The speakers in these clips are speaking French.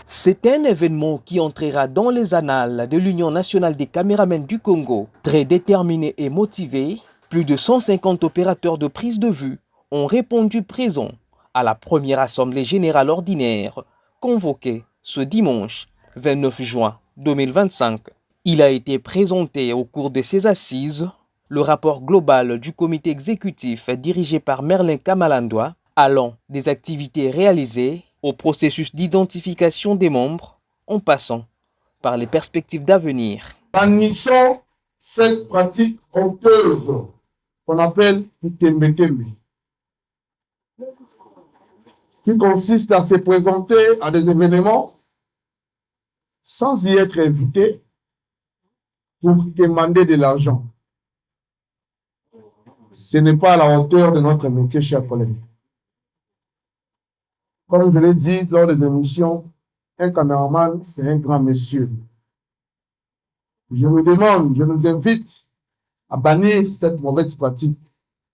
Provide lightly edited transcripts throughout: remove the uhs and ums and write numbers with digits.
C'est un événement qui entrera dans les annales de l'Union nationale des caméramans du Congo. Très déterminés et motivés, plus de 150 opérateurs de prise de vue ont répondu présents à la première assemblée générale ordinaire convoquée ce dimanche 29 juin 2025. Il a été présenté au cours de ces assises le rapport global du comité exécutif dirigé par Merlin Kamalandoa, allant des activités réalisées au processus d'identification des membres, en passant par les perspectives d'avenir. Bannissons cette pratique honteuse qu'on appelle Itembetembe, qui consiste à se présenter à des événements sans y être invité pour demander de l'argent. Ce n'est pas à la hauteur de notre métier, chers collègues. Comme je l'ai dit lors des émissions, un caméraman, c'est un grand monsieur. Je vous demande, je nous invite à bannir cette mauvaise pratique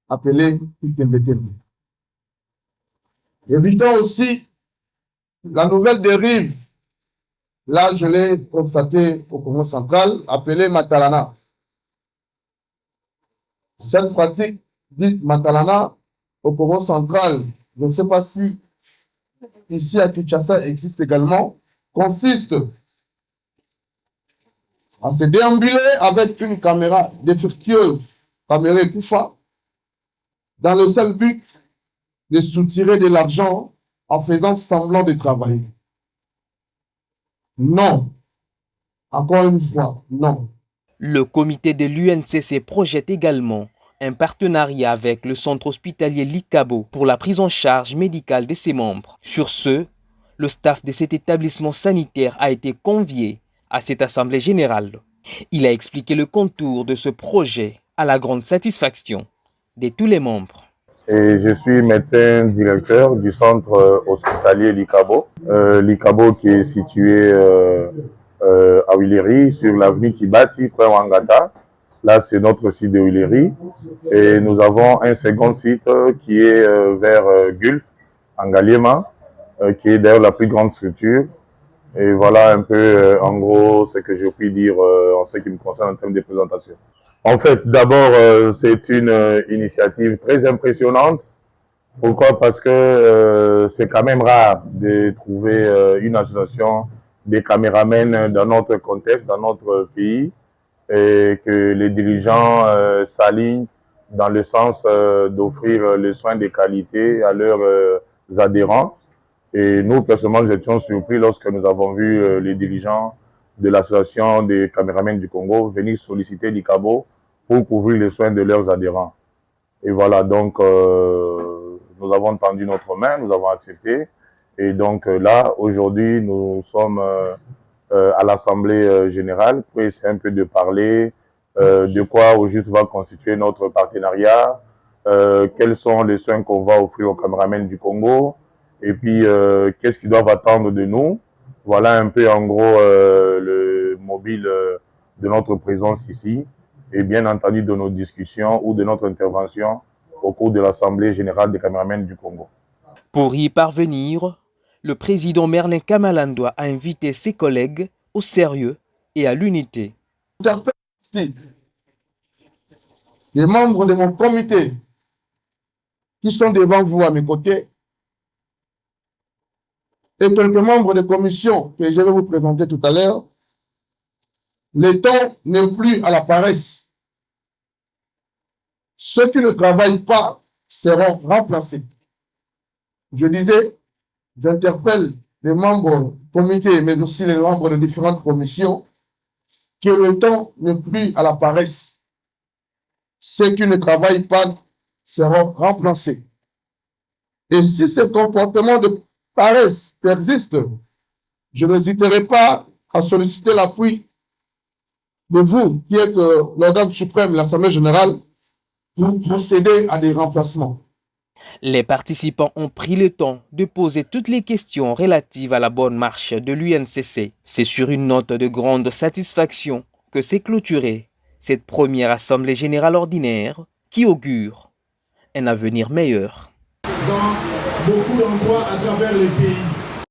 appelée Itembetembe. Évitons aussi la nouvelle dérive. Là, je l'ai constaté au Congo central, appelée Matalana. Cette pratique dite Matalana au Congo central, je ne sais pas si ici à Kinshasa existe également, consiste à se déambuler avec une caméra défectueuse, caméra Koufa, dans le seul but de soutirer de l'argent en faisant semblant de travailler. Non. Encore une fois, non. Le comité de l'UNCC projette également un partenariat avec le centre hospitalier Likabo pour la prise en charge médicale de ses membres. Sur ce, le staff de cet établissement sanitaire a été convié à cette assemblée générale. Il a expliqué le contour de ce projet à la grande satisfaction de tous les membres. Et je suis médecin directeur du centre hospitalier Likabo. Likabo qui est situé à Willery, sur l'avenue Kibati, près Wangata. Là, c'est notre site de Willery. Et nous avons un second site qui est vers Gulf, en Galiema, qui est d'ailleurs la plus grande structure. Et voilà un peu, en gros, ce que je puis dire en ce qui me concerne en termes de présentation. En fait, d'abord, c'est une initiative très impressionnante. Pourquoi? Parce que c'est quand même rare de trouver une association des caméramens dans notre contexte, dans notre pays, et que les dirigeants s'alignent dans le sens d'offrir les soins de qualité à leurs adhérents. Et nous, personnellement, nous étions surpris lorsque nous avons vu les dirigeants de l'association des caméramans du Congo venir solliciter l'ICABO pour couvrir les soins de leurs adhérents. Et voilà, donc nous avons tendu notre main, nous avons accepté. Et donc là, aujourd'hui, nous sommes à l'Assemblée générale pour essayer un peu de parler de quoi au juste va constituer notre partenariat, quels sont les soins qu'on va offrir aux caméramans du Congo, et puis qu'est-ce qu'ils doivent attendre de nous. Voilà un peu en gros le mobile de notre présence ici, et bien entendu de nos discussions ou de notre intervention au cours de l'Assemblée générale des caméramans du Congo. Pour y parvenir, le président Merlin Kamalandoa a invité ses collègues au sérieux et à l'unité. Les membres de mon comité qui sont devant vous à mes côtés et quelques membres de commission que je vais vous présenter tout à l'heure, le temps n'est plus à la paresse. Ceux qui ne travaillent pas seront remplacés. Je disais, j'interpelle les membres du comité, mais aussi les membres de différentes commissions, que le temps n'est plus à la paresse. Ceux qui ne travaillent pas seront remplacés. Et si ce comportement de paresse persiste, je n'hésiterai pas à solliciter l'appui de vous, qui êtes l'organe suprême, l'Assemblée générale, pour procéder à des remplacements. Les participants ont pris le temps de poser toutes les questions relatives à la bonne marche de l'UNCC. C'est sur une note de grande satisfaction que s'est clôturée cette première Assemblée générale ordinaire qui augure un avenir meilleur. Dans beaucoup d'endroits à travers les pays,